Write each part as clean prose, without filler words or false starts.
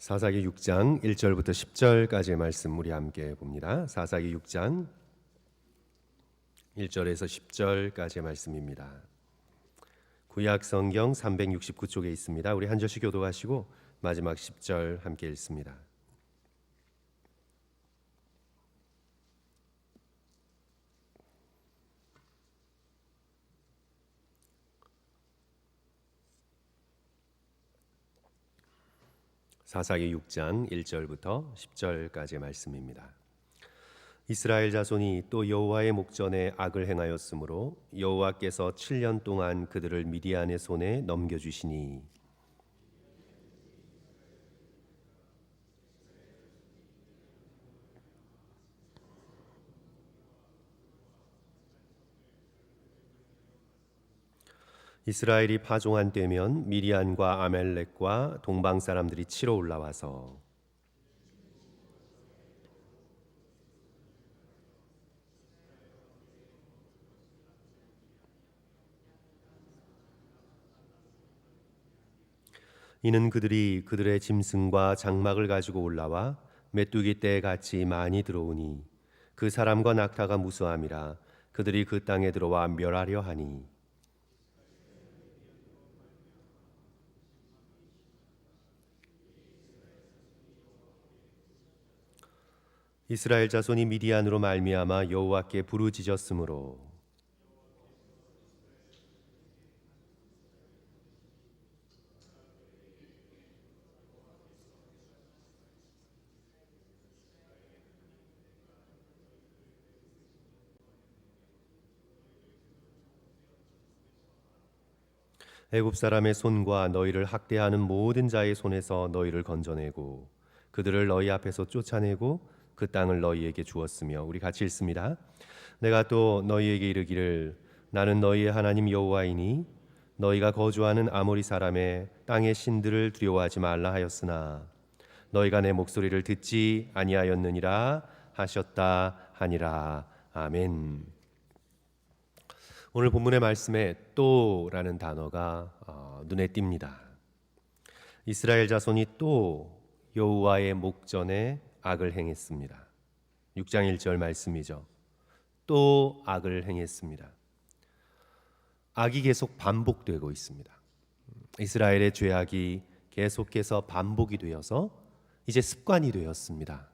사사기 6장 1절부터 10절까지의 말씀 우리 함께 봅니다. 사사기 6장 1절에서 10절까지의 말씀입니다. 구약 성경 369쪽에 있습니다. 우리 한 절씩 교독하시고 마지막 10절 함께 읽습니다. 사사기 6장 1절부터 10절까지의 말씀입니다. 이스라엘 자손이 또 여호와의 목전에 악을 행하였으므로 여호와께서 7년 동안 그들을 미디안의 손에 넘겨주시니 이스라엘이 파종한 때면 미디안과 아멜렉과 동방 사람들이 치러 올라와서 이는 그들이 그들의 짐승과 장막을 가지고 올라와 메뚜기 떼 같이 많이 들어오니 그 사람과 낙타가 무수함이라 그들이 그 땅에 들어와 멸하려 하니 이스라엘 자손이 미디안으로 말미암아 여호와께 부르짖었으므로 애굽 사람의 손과 너희를 학대하는 모든 자의 손에서 너희를 건져내고 그들을 너희 앞에서 쫓아내고 그 땅을 너희에게 주었으며 우리 같이 읽습니다. 내가 또 너희에게 이르기를 나는 너희의 하나님 여호와이니 너희가 거주하는 아모리 사람의 땅의 신들을 두려워하지 말라 하였으나 너희가 내 목소리를 듣지 아니하였느니라 하셨다 하니라. 아멘. 오늘 본문의 말씀에 또라는 단어가 눈에 띕니다. 이스라엘 자손이 또 여호와의 목전에 악을 행했습니다. 6장 1절 말씀이죠. 또 악을 행했습니다. 악이 계속 반복되고 있습니다. 이스라엘의 죄악이 계속해서 반복이 되어서 이제 습관이 되었습니다.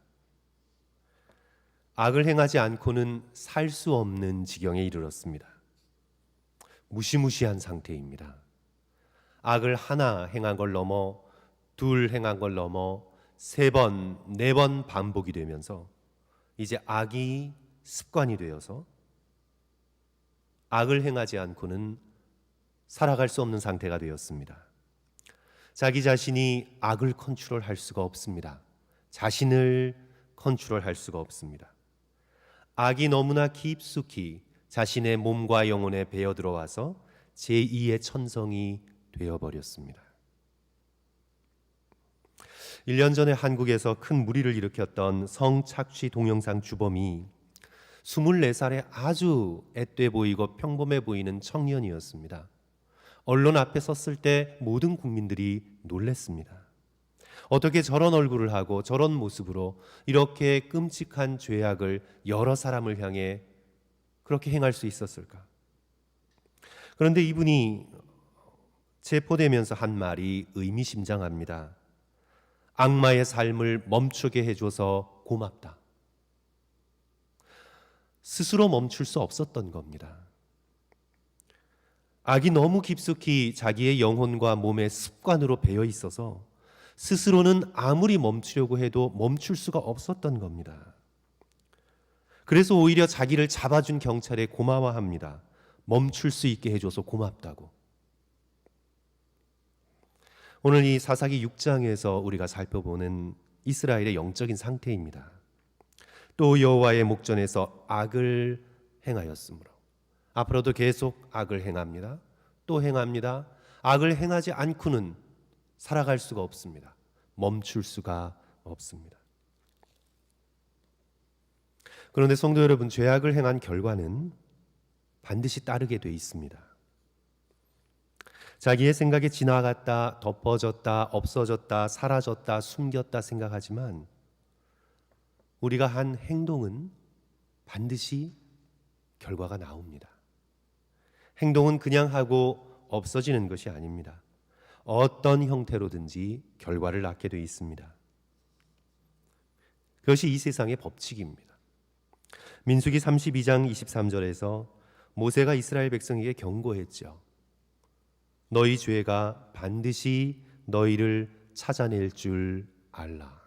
악을 행하지 않고는 살 수 없는 지경에 이르렀습니다. 무시무시한 상태입니다. 악을 하나 행한 걸 넘어 둘 행한 걸 넘어 3번, 4번 반복이 되면서 이제 악이 습관이 되어서 악을 행하지 않고는 살아갈 수 없는 상태가 되었습니다. 자기 자신이 악을 컨트롤할 수가 없습니다. 자신을 컨트롤할 수가 없습니다. 악이 너무나 깊숙이 자신의 몸과 영혼에 배어 들어와서 제2의 천성이 되어버렸습니다. 1년 전에 한국에서 큰 물의를 일으켰던 성착취 동영상 주범이 24살의 아주 앳돼 보이고 평범해 보이는 청년이었습니다. 언론 앞에 섰을 때 모든 국민들이 놀랐습니다. 어떻게 저런 얼굴을 하고 저런 모습으로 이렇게 끔찍한 죄악을 여러 사람을 향해 그렇게 행할 수 있었을까? 그런데 이분이 체포되면서 한 말이 의미심장합니다. 악마의 삶을 멈추게 해줘서 고맙다. 스스로 멈출 수 없었던 겁니다. 악이 너무 깊숙이 자기의 영혼과 몸의 습관으로 배어 있어서 스스로는 아무리 멈추려고 해도 멈출 수가 없었던 겁니다. 그래서 오히려 자기를 잡아준 경찰에 고마워합니다. 멈출 수 있게 해줘서 고맙다고. 오늘 이 사사기 6장에서 우리가 살펴보는 이스라엘의 영적인 상태입니다. 또 여호와의 목전에서 악을 행하였으므로 앞으로도 계속 악을 행합니다. 또 행합니다. 악을 행하지 않고는 살아갈 수가 없습니다. 멈출 수가 없습니다. 그런데 성도 여러분, 죄악을 행한 결과는 반드시 따르게 돼 있습니다. 자기의 생각에 지나갔다, 덮어졌다, 없어졌다, 사라졌다, 숨겼다 생각하지만 우리가 한 행동은 반드시 결과가 나옵니다. 행동은 그냥 하고 없어지는 것이 아닙니다. 어떤 형태로든지 결과를 낳게 되어 있습니다. 그것이 이 세상의 법칙입니다. 민수기 32장 23절에서 모세가 이스라엘 백성에게 경고했죠. 너희 죄가 반드시 너희를 찾아낼 줄 알라.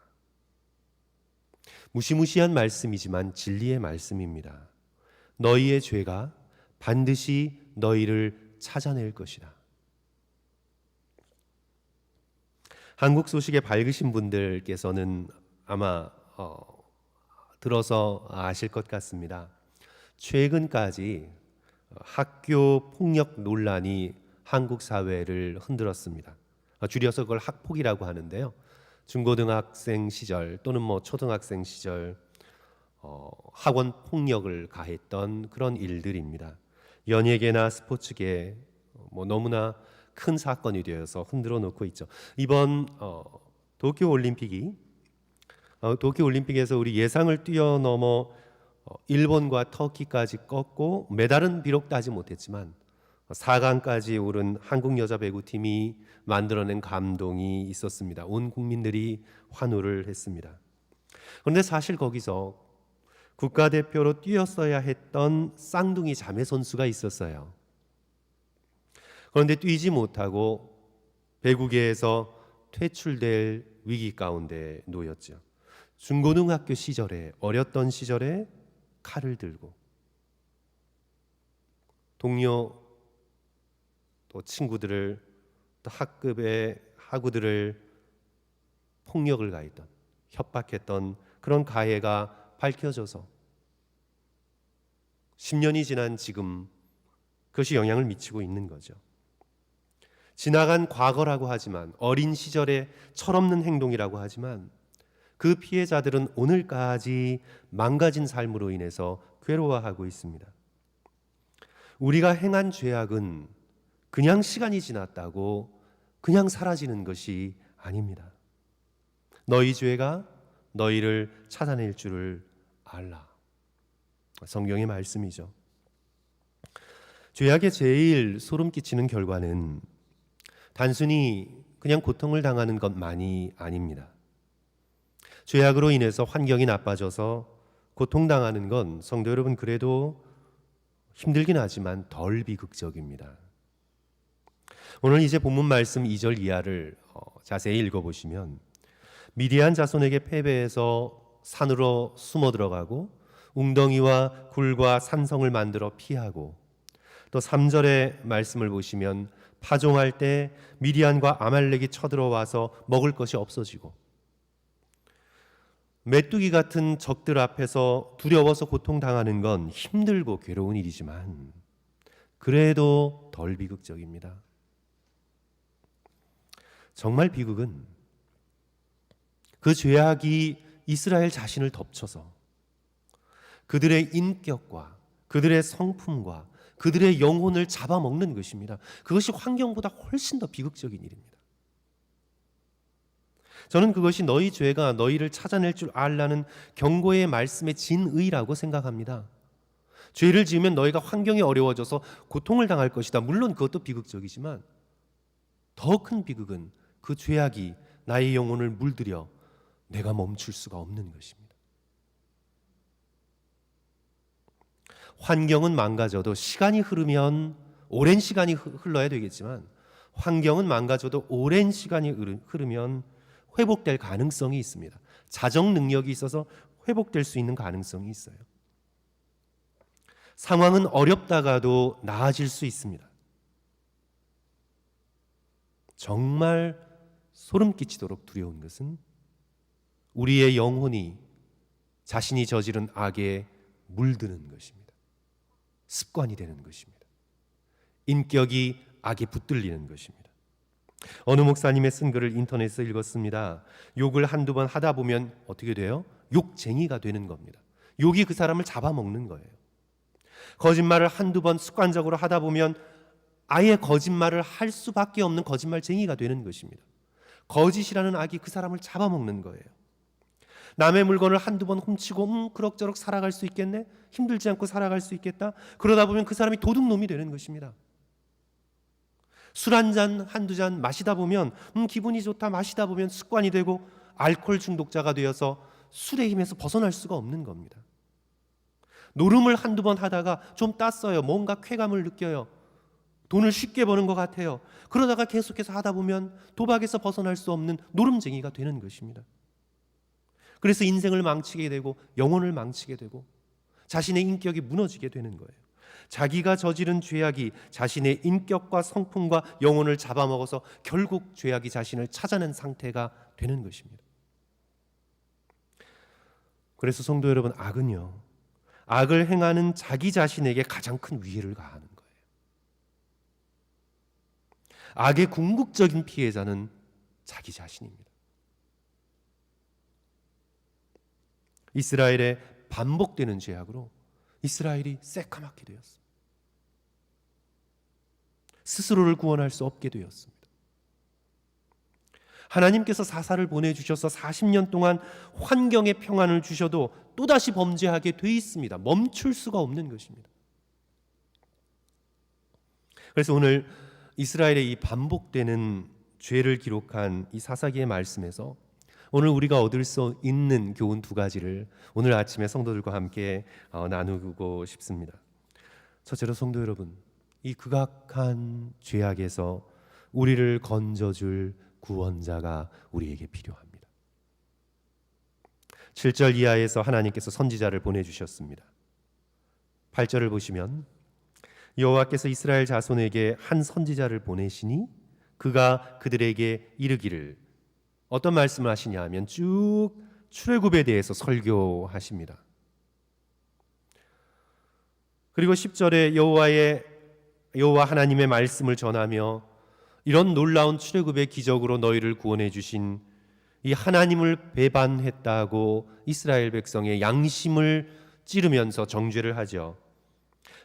무시무시한 말씀이지만 진리의 말씀입니다. 너희의 죄가 반드시 너희를 찾아낼 것이다. 한국 소식에 밝으신 분들께서는 아마 들어서 아실 것 같습니다. 최근까지 학교 폭력 논란이 한국 사회를 흔들었습니다. 줄여서 그걸 학폭이라고 하는데요. 중고등학생 시절 또는 초등학생 시절 학원 폭력을 가했던 그런 일들입니다. 연예계나 스포츠계 너무나 큰 사건이 되어서 흔들어 놓고 있죠. 이번 도쿄올림픽에서 우리 예상을 뛰어넘어 일본과 터키까지 꺾고 메달은 비록 따지 못했지만 4강까지 오른 한국 여자 배구팀이 만들어낸 감동이 있었습니다. 온 국민들이 환호를 했습니다. 그런데 사실 거기서 국가대표로 뛰었어야 했던 쌍둥이 자매 선수가 있었어요. 그런데 뛰지 못하고 배구계에서 퇴출될 위기 가운데 놓였죠. 중고등학교 시절에, 어렸던 시절에 칼을 들고 동료 또 친구들을 또 학급의 학우들을 폭력을 가했던, 협박했던 그런 가해가 밝혀져서 10년이 지난 지금 그것이 영향을 미치고 있는 거죠. 지나간 과거라고 하지만, 어린 시절의 철없는 행동이라고 하지만 그 피해자들은 오늘까지 망가진 삶으로 인해서 괴로워하고 있습니다. 우리가 행한 죄악은 그냥 시간이 지났다고 그냥 사라지는 것이 아닙니다. 너희 죄가 너희를 찾아낼 줄을 알라. 성경의 말씀이죠. 죄악의 제일 소름 끼치는 결과는 단순히 그냥 고통을 당하는 것만이 아닙니다. 죄악으로 인해서 환경이 나빠져서 고통당하는 건 성도 여러분 그래도 힘들긴 하지만 덜 비극적입니다. 오늘 이제 본문 말씀 2절 이하를 자세히 읽어보시면 미디안 자손에게 패배해서 산으로 숨어 들어가고 웅덩이와 굴과 산성을 만들어 피하고, 또 3절의 말씀을 보시면 파종할 때 미디안과 아말렉이 쳐들어와서 먹을 것이 없어지고, 메뚜기 같은 적들 앞에서 두려워서 고통당하는 건 힘들고 괴로운 일이지만 그래도 덜 비극적입니다. 정말 비극은 그 죄악이 이스라엘 자신을 덮쳐서 그들의 인격과 그들의 성품과 그들의 영혼을 잡아먹는 것입니다. 그것이 환경보다 훨씬 더 비극적인 일입니다. 저는 그것이 너희 죄가 너희를 찾아낼 줄 알라는 경고의 말씀의 진의라고 생각합니다. 죄를 지으면 너희가 환경이 어려워져서 고통을 당할 것이다. 물론 그것도 비극적이지만 더 큰 비극은 그 죄악이 나의 영혼을 물들여 내가 멈출 수가 없는 것입니다. 환경은 망가져도 시간이 흐르면 오랜 시간이 흘러야 되겠지만 환경은 망가져도 오랜 시간이 흐르면 회복될 가능성이 있습니다. 자정 능력이 있어서 회복될 수 있는 가능성이 있어요. 상황은 어렵다가도 나아질 수 있습니다. 정말 소름 끼치도록 두려운 것은 우리의 영혼이 자신이 저지른 악에 물드는 것입니다. 습관이 되는 것입니다. 인격이 악에 붙들리는 것입니다. 어느 목사님의 쓴 글을 인터넷에서 읽었습니다. 욕을 한두 번 하다 보면 어떻게 돼요? 욕쟁이가 되는 겁니다. 욕이 그 사람을 잡아먹는 거예요. 거짓말을 한두 번 습관적으로 하다 보면 아예 거짓말을 할 수밖에 없는 거짓말쟁이가 되는 것입니다. 거짓이라는 악이 그 사람을 잡아먹는 거예요. 남의 물건을 한두 번 훔치고 그럭저럭 살아갈 수 있겠네? 힘들지 않고 살아갈 수 있겠다? 그러다 보면 그 사람이 도둑놈이 되는 것입니다. 술 한 잔, 한두 잔 마시다 보면 기분이 좋다 마시다 보면 습관이 되고 알코올 중독자가 되어서 술의 힘에서 벗어날 수가 없는 겁니다. 노름을 한두 번 하다가 좀 땄어요. 뭔가 쾌감을 느껴요. 돈을 쉽게 버는 것 같아요. 그러다가 계속해서 하다 보면 도박에서 벗어날 수 없는 노름쟁이가 되는 것입니다. 그래서 인생을 망치게 되고 영혼을 망치게 되고 자신의 인격이 무너지게 되는 거예요. 자기가 저지른 죄악이 자신의 인격과 성품과 영혼을 잡아먹어서 결국 죄악이 자신을 찾아낸 상태가 되는 것입니다. 그래서 성도 여러분, 악은요, 악을 행하는 자기 자신에게 가장 큰 위해를 가하는 거예요. 악의 궁극적인 피해자는 자기 자신입니다. 이스라엘의 반복되는 죄악으로 이스라엘이 새까맣게 되었습니다. 스스로를 구원할 수 없게 되었습니다. 하나님께서 사사를 보내주셔서 40년 동안 환경의 평안을 주셔도 또다시 범죄하게 돼 있습니다. 멈출 수가 없는 것입니다. 그래서 오늘 이스라엘의 이 반복되는 죄를 기록한 이 사사기의 말씀에서 오늘 우리가 얻을 수 있는 교훈 두 가지를 오늘 아침에 성도들과 함께 나누고 싶습니다. 첫째로 성도 여러분, 이 극악한 죄악에서 우리를 건져줄 구원자가 우리에게 필요합니다. 7절 이하에서 하나님께서 선지자를 보내주셨습니다. 8절을 보시면 여호와께서 이스라엘 자손에게 한 선지자를 보내시니 그가 그들에게 이르기를, 어떤 말씀을 하시냐 하면 쭉 출애굽에 대해서 설교하십니다. 그리고 10절에 여호와 하나님의 말씀을 전하며 이런 놀라운 출애굽의 기적으로 너희를 구원해 주신 이 하나님을 배반했다고 이스라엘 백성의 양심을 찌르면서 정죄를 하죠.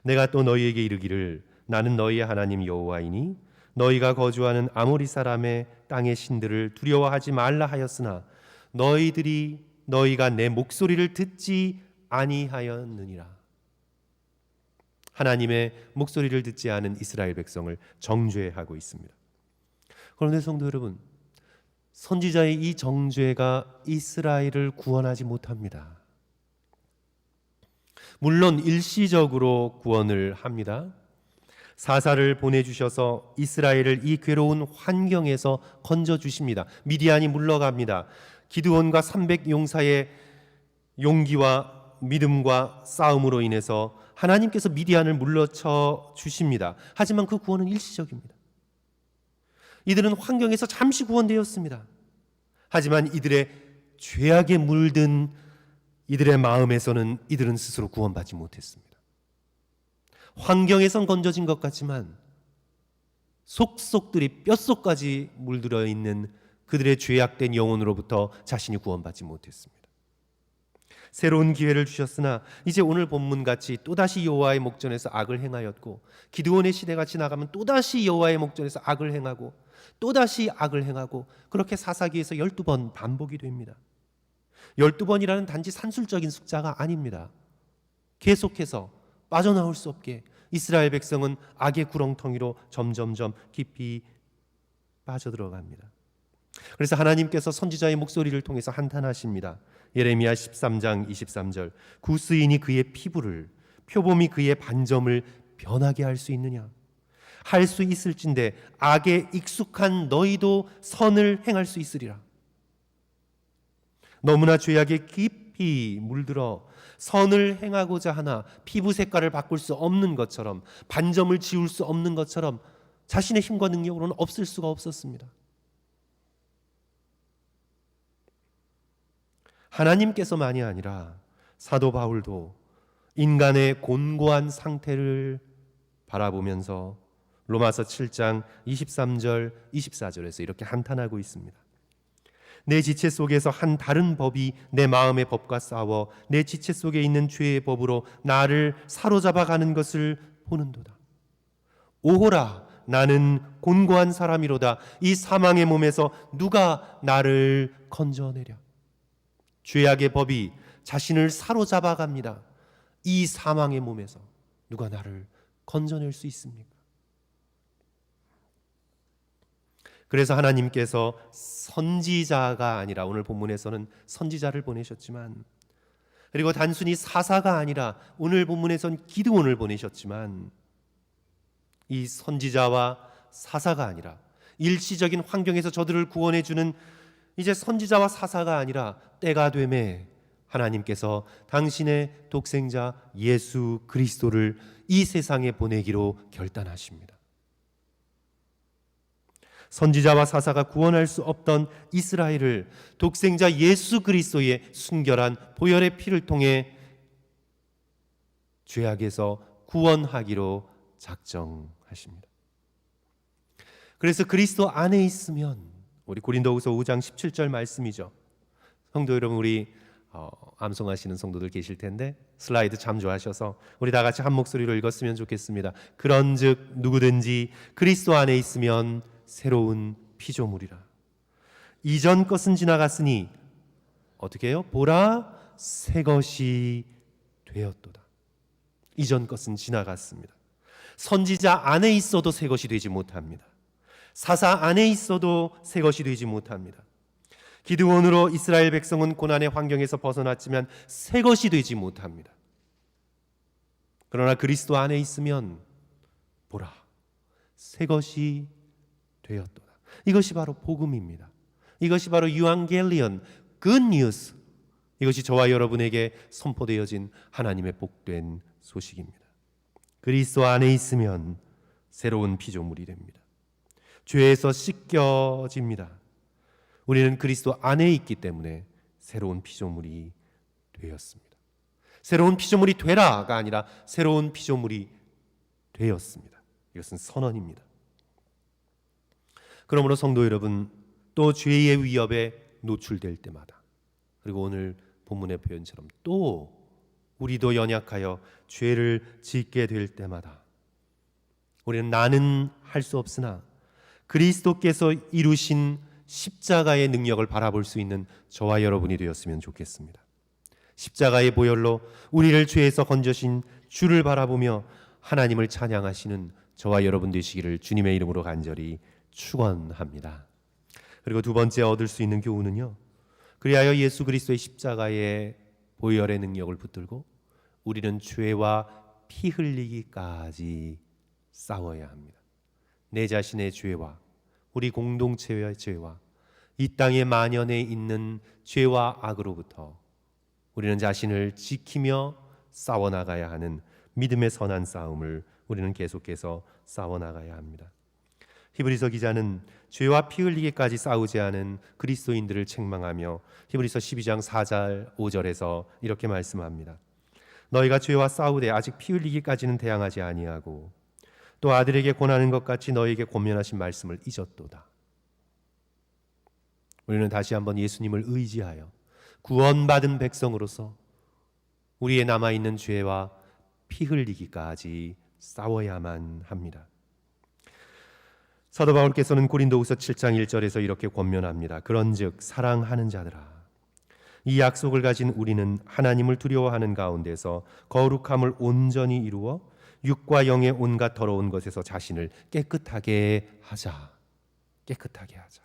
내가 또 너희에게 이르기를 나는 너희의 하나님 여호와이니 너희가 거주하는 아모리 사람의 땅의 신들을 두려워하지 말라 하였으나 너희가 내 목소리를 듣지 아니하였느니라. 하나님의 목소리를 듣지 않은 이스라엘 백성을 정죄하고 있습니다. 그런데 성도 여러분, 선지자의 이 정죄가 이스라엘을 구원하지 못합니다. 물론 일시적으로 구원을 합니다. 사사를 보내주셔서 이스라엘을 이 괴로운 환경에서 건져주십니다. 미디안이 물러갑니다. 기드온과 300용사의 용기와 믿음과 싸움으로 인해서 하나님께서 미디안을 물러쳐 주십니다. 하지만 그 구원은 일시적입니다. 이들은 환경에서 잠시 구원되었습니다. 하지만 이들의 죄악에 물든 이들의 마음에서는 이들은 스스로 구원받지 못했습니다. 환경에선 건져진 것 같지만 속속들이 뼛속까지 물들어 있는 그들의 죄악된 영혼으로부터 자신이 구원받지 못했습니다. 새로운 기회를 주셨으나 이제 오늘 본문같이 또다시 여호와의 목전에서 악을 행하였고, 기드온의 시대가 지나가면 또다시 여호와의 목전에서 악을 행하고 또다시 악을 행하고, 그렇게 사사기에서 12번 반복이 됩니다. 12번이라는 단지 산술적인 숫자가 아닙니다. 계속해서 빠져나올 수 없게 이스라엘 백성은 악의 구렁텅이로 점점점 깊이 빠져들어갑니다. 그래서 하나님께서 선지자의 목소리를 통해서 한탄하십니다. 예레미야 13장 23절, 구스인이 그의 피부를, 표범이 그의 반점을 변하게 할 수 있느냐? 할 수 있을진데 악에 익숙한 너희도 선을 행할 수 있으리라. 너무나 죄악에 깊이 물들어 선을 행하고자 하나 피부 색깔을 바꿀 수 없는 것처럼, 반점을 지울 수 없는 것처럼 자신의 힘과 능력으로는 없을 수가 없었습니다. 하나님께서만이 아니라 사도 바울도 인간의 곤고한 상태를 바라보면서 로마서 7장 23절 24절에서 이렇게 한탄하고 있습니다. 내 지체 속에서 한 다른 법이 내 마음의 법과 싸워 내 지체 속에 있는 죄의 법으로 나를 사로잡아 가는 것을 보는도다. 오호라, 나는 곤고한 사람이로다. 이 사망의 몸에서 누가 나를 건져내랴. 죄악의 법이 자신을 사로잡아 갑니다. 이 사망의 몸에서 누가 나를 건져낼 수 있습니까? 그래서 하나님께서 선지자가 아니라, 오늘 본문에서는 선지자를 보내셨지만, 그리고 단순히 사사가 아니라 오늘 본문에선 기드온을 보내셨지만, 이 선지자와 사사가 아니라 일시적인 환경에서 저들을 구원해 주는 이제 선지자와 사사가 아니라 때가 되매 하나님께서 당신의 독생자 예수 그리스도를 이 세상에 보내기로 결단하십니다. 선지자와 사사가 구원할 수 없던 이스라엘을 독생자 예수 그리스도의 순결한 보혈의 피를 통해 죄악에서 구원하기로 작정하십니다. 그래서 그리스도 안에 있으면, 우리 고린도후서 5장 17절 말씀이죠. 성도 여러분, 우리 암송하시는 성도들 계실 텐데 슬라이드 참조하셔서 우리 다 같이 한 목소리로 읽었으면 좋겠습니다. 그런즉 누구든지 그리스도 안에 있으면 새로운 피조물이라. 이전 것은 지나갔으니 어떻게 해요? 보라, 새 것이 되었도다. 이전 것은 지나갔습니다. 선지자 안에 있어도 새 것이 되지 못합니다. 사사 안에 있어도 새 것이 되지 못합니다. 기드온으로 이스라엘 백성은 고난의 환경에서 벗어났지만 새 것이 되지 못합니다. 그러나 그리스도 안에 있으면 보라, 새 것이 되었도다. 이것이 바로 복음입니다. 이것이 바로 유앙겔리온, 굿뉴스. 이것이 저와 여러분에게 선포되어진 하나님의 복된 소식입니다. 그리스도 안에 있으면 새로운 피조물이 됩니다. 죄에서 씻겨집니다. 우리는 그리스도 안에 있기 때문에 새로운 피조물이 되었습니다. 새로운 피조물이 되라가 아니라 새로운 피조물이 되었습니다. 이것은 선언입니다. 그러므로 성도 여러분, 또 죄의 위협에 노출될 때마다, 그리고 오늘 본문의 표현처럼 또 우리도 연약하여 죄를 짓게 될 때마다 우리는 나는 할 수 없으나 그리스도께서 이루신 십자가의 능력을 바라볼 수 있는 저와 여러분이 되었으면 좋겠습니다. 십자가의 보혈로 우리를 죄에서 건져신 주를 바라보며 하나님을 찬양하시는 저와 여러분 되시기를 주님의 이름으로 간절히 축원합니다. 그리고 두 번째 얻을 수 있는 교훈은요, 그리하여 예수 그리스도의 십자가의 보혈의 능력을 붙들고 우리는 죄와 피 흘리기까지 싸워야 합니다. 내 자신의 죄와 우리 공동체의 죄와 이 땅의 만연해 있는 죄와 악으로부터 우리는 자신을 지키며 싸워나가야 하는 믿음의 선한 싸움을 우리는 계속해서 싸워나가야 합니다. 히브리서 기자는 죄와 피 흘리기까지 싸우지 않은 그리스도인들을 책망하며 히브리서 12장 4절 5절에서 이렇게 말씀합니다. 너희가 죄와 싸우되 아직 피 흘리기까지는 대항하지 아니하고 또 아들에게 권하는 것 같이 너희에게 권면하신 말씀을 잊었도다. 우리는 다시 한번 예수님을 의지하여 구원받은 백성으로서 우리의 남아있는 죄와 피 흘리기까지 싸워야만 합니다. 사도 바울께서는 고린도후서 7장 1절에서 이렇게 권면합니다. 그런즉 사랑하는 자들아, 이 약속을 가진 우리는 하나님을 두려워하는 가운데서 거룩함을 온전히 이루어 육과 영의 온갖 더러운 것에서 자신을 깨끗하게 하자. 깨끗하게 하자.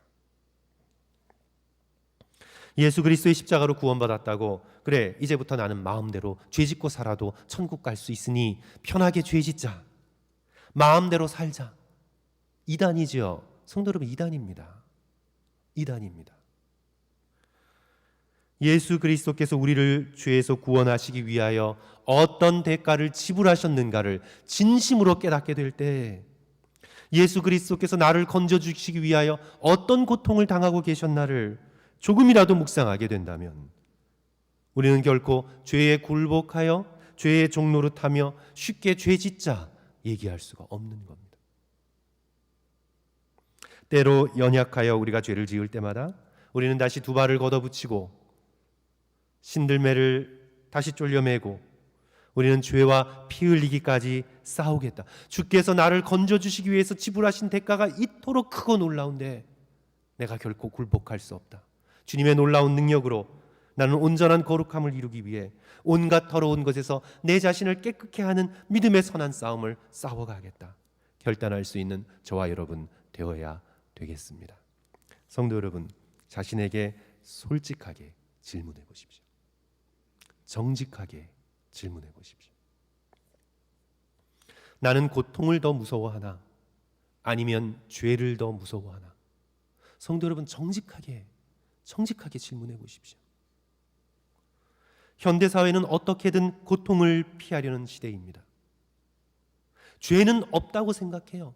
예수 그리스도의 십자가로 구원받았다고 그래 이제부터 나는 마음대로 죄짓고 살아도 천국 갈 수 있으니 편하게 죄짓자. 마음대로 살자. 이단이지요. 성도 여러분, 이단입니다. 이단입니다. 예수 그리스도께서 우리를 죄에서 구원하시기 위하여 어떤 대가를 지불하셨는가를 진심으로 깨닫게 될 때, 예수 그리스도께서 나를 건져주시기 위하여 어떤 고통을 당하고 계셨나를 조금이라도 묵상하게 된다면 우리는 결코 죄에 굴복하여 죄의 종노릇하며 쉽게 죄짓자 얘기할 수가 없는 겁니다. 때로 연약하여 우리가 죄를 지을 때마다 우리는 다시 두 발을 걷어붙이고 신들매를 다시 쫄려매고 우리는 죄와 피 흘리기까지 싸우겠다. 주께서 나를 건져주시기 위해서 지불하신 대가가 이토록 크고 놀라운데 내가 결코 굴복할 수 없다. 주님의 놀라운 능력으로 나는 온전한 거룩함을 이루기 위해 온갖 더러운 것에서 내 자신을 깨끗게 하는 믿음의 선한 싸움을 싸워가겠다. 결단할 수 있는 저와 여러분 되어야 되겠습니다. 성도 여러분, 자신에게 솔직하게 질문해 보십시오. 정직하게 질문해 보십시오. 나는 고통을 더 무서워하나? 아니면 죄를 더 무서워하나? 성도 여러분, 정직하게 질문해 보십시오. 현대사회는 어떻게든 고통을 피하려는 시대입니다. 죄는 없다고 생각해요.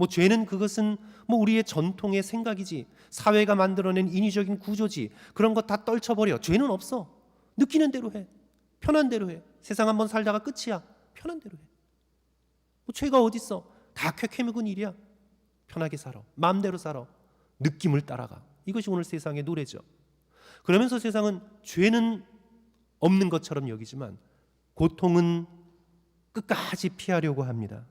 죄는 그것은 우리의 전통의 생각이지, 사회가 만들어낸 인위적인 구조지, 그런 거 다 떨쳐버려. 죄는 없어. 느끼는 대로 해. 편한 대로 해. 세상 한번 살다가 끝이야. 편한 대로 해. 죄가 어딨어? 다 쾌쾌묵은 일이야. 편하게 살아. 마음대로 살아. 느낌을 따라가. 이것이 오늘 세상의 노래죠. 그러면서 세상은 죄는 없는 것처럼 여기지만 고통은 끝까지 피하려고 합니다.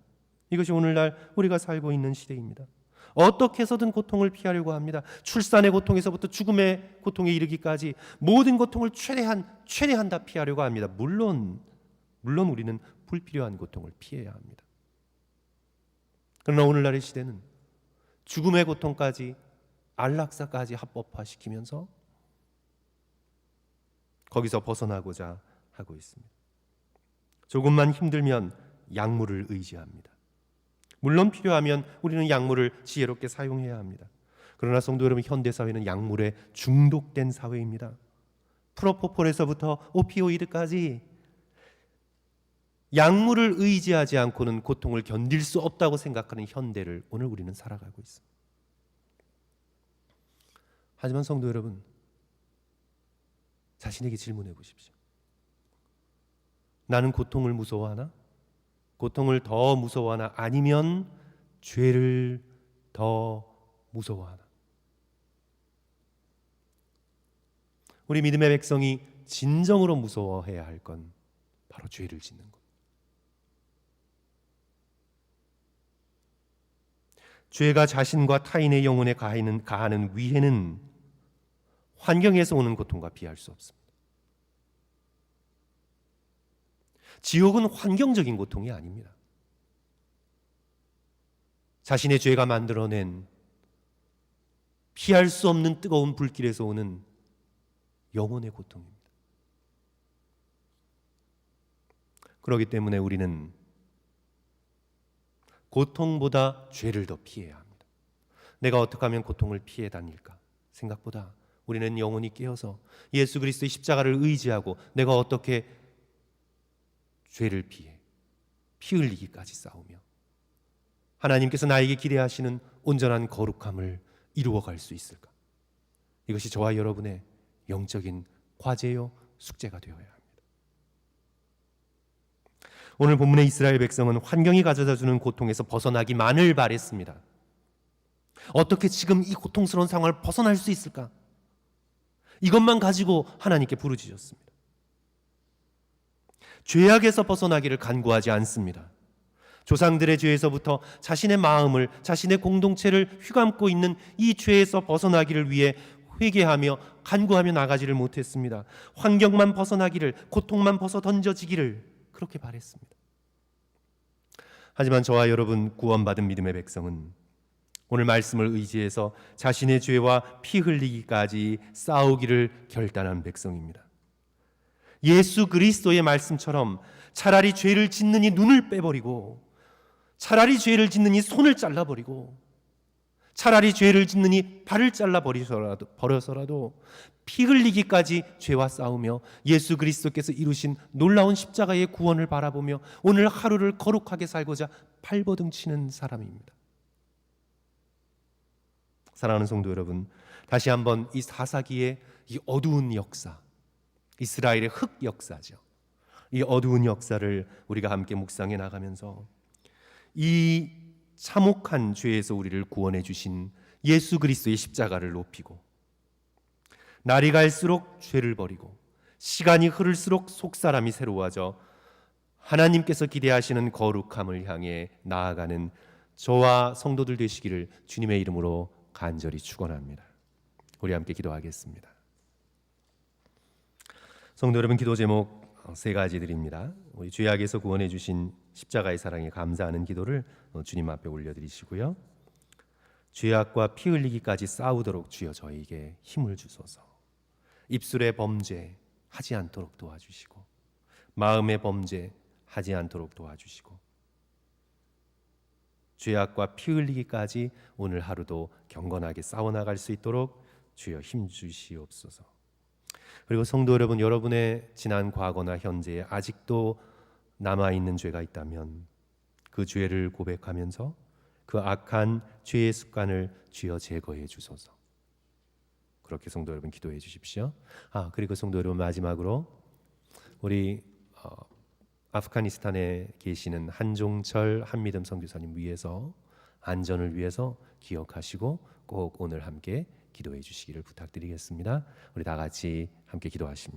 이것이 오늘날 우리가 살고 있는 시대입니다. 어떻게 해서든 고통을 피하려고 합니다. 출산의 고통에서부터 죽음의 고통에 이르기까지 모든 고통을 최대한 다 피하려고 합니다. 물론 우리는 불필요한 고통을 피해야 합니다. 그러나 오늘날의 시대는 죽음의 고통까지, 안락사까지 합법화시키면서 거기서 벗어나고자 하고 있습니다. 조금만 힘들면 약물을 의지합니다. 물론 필요하면 우리는 약물을 지혜롭게 사용해야 합니다. 그러나 성도 여러분, 현대사회는 약물에 중독된 사회입니다. 프로포폴에서부터 오피오이드까지 약물을 의지하지 않고는 고통을 견딜 수 없다고 생각하는 현대를 오늘 우리는 살아가고 있습니다. 하지만 성도 여러분, 자신에게 질문해 보십시오. 나는 고통을 무서워하나? 고통을 더 무서워하나? 아니면 죄를 더 무서워하나? 우리 믿음의 백성이 진정으로 무서워해야 할 건 바로 죄를 짓는 것. 죄가 자신과 타인의 영혼에 가하는 위해는 환경에서 오는 고통과 비할 수 없습니다. 지옥은 환경적인 고통이 아닙니다. 자신의 죄가 만들어낸 피할 수 없는 뜨거운 불길에서 오는 영혼의 고통입니다. 그렇기 때문에 우리는 고통보다 죄를 더 피해야 합니다. 내가 어떻게 하면 고통을 피해 다닐까 생각보다 우리는 영혼이 깨어서 예수 그리스도의 십자가를 의지하고 내가 어떻게 죄를 피해 피 흘리기까지 싸우며 하나님께서 나에게 기대하시는 온전한 거룩함을 이루어갈 수 있을까? 이것이 저와 여러분의 영적인 과제요 숙제가 되어야 합니다. 오늘 본문의 이스라엘 백성은 환경이 가져다주는 고통에서 벗어나기만을 바랬습니다. 어떻게 지금 이 고통스러운 상황을 벗어날 수 있을까? 이것만 가지고 하나님께 부르짖었습니다. 죄악에서 벗어나기를 간구하지 않습니다. 조상들의 죄에서부터 자신의 마음을, 자신의 공동체를 휘감고 있는 이 죄에서 벗어나기를 위해 회개하며 간구하며 나가지를 못했습니다. 환경만 벗어나기를, 고통만 벗어 던져지기를 그렇게 바랬습니다. 하지만 저와 여러분 구원받은 믿음의 백성은 오늘 말씀을 의지해서 자신의 죄와 피 흘리기까지 싸우기를 결단한 백성입니다. 예수 그리스도의 말씀처럼 차라리 죄를 짓느니 눈을 빼버리고, 차라리 죄를 짓느니 손을 잘라버리고, 차라리 죄를 짓느니 발을 잘라버려서라도 피 흘리기까지 죄와 싸우며 예수 그리스도께서 이루신 놀라운 십자가의 구원을 바라보며 오늘 하루를 거룩하게 살고자 발버둥 치는 사람입니다. 사랑하는 성도 여러분, 다시 한번 이 사사기의 이 어두운 역사, 이스라엘의 흑 역사죠. 이 어두운 역사를 우리가 함께 묵상해 나가면서 이 참혹한 죄에서 우리를 구원해 주신 예수 그리스도의 십자가를 높이고, 날이 갈수록 죄를 버리고 시간이 흐를수록 속사람이 새로워져 하나님께서 기대하시는 거룩함을 향해 나아가는 저와 성도들 되시기를 주님의 이름으로 간절히 축원합니다. 우리 함께 기도하겠습니다. 성도 여러분, 기도 제목 세 가지 드립니다. 우리 죄악에서 구원해 주신 십자가의 사랑에 감사하는 기도를 주님 앞에 올려드리시고요. 죄악과 피 흘리기까지 싸우도록 주여 저에게 힘을 주소서. 입술의 범죄 하지 않도록 도와주시고, 마음의 범죄 하지 않도록 도와주시고, 죄악과 피 흘리기까지 오늘 하루도 경건하게 싸워나갈 수 있도록 주여 힘 주시옵소서. 그리고 성도 여러분, 여러분의 지난 과거나 현재에 아직도 남아있는 죄가 있다면 그 죄를 고백하면서 그 악한 죄의 습관을 주여 제거해 주소서. 그렇게 성도 여러분 기도해 주십시오. 그리고 성도 여러분, 마지막으로 우리 아프가니스탄에 계시는 한종철 한미듬 선교사님 위해서, 안전을 위해서 기억하시고 꼭 오늘 함께 기도해 주시기를 부탁드리겠습니다. 우리 다 같이 함께 기도하십니다.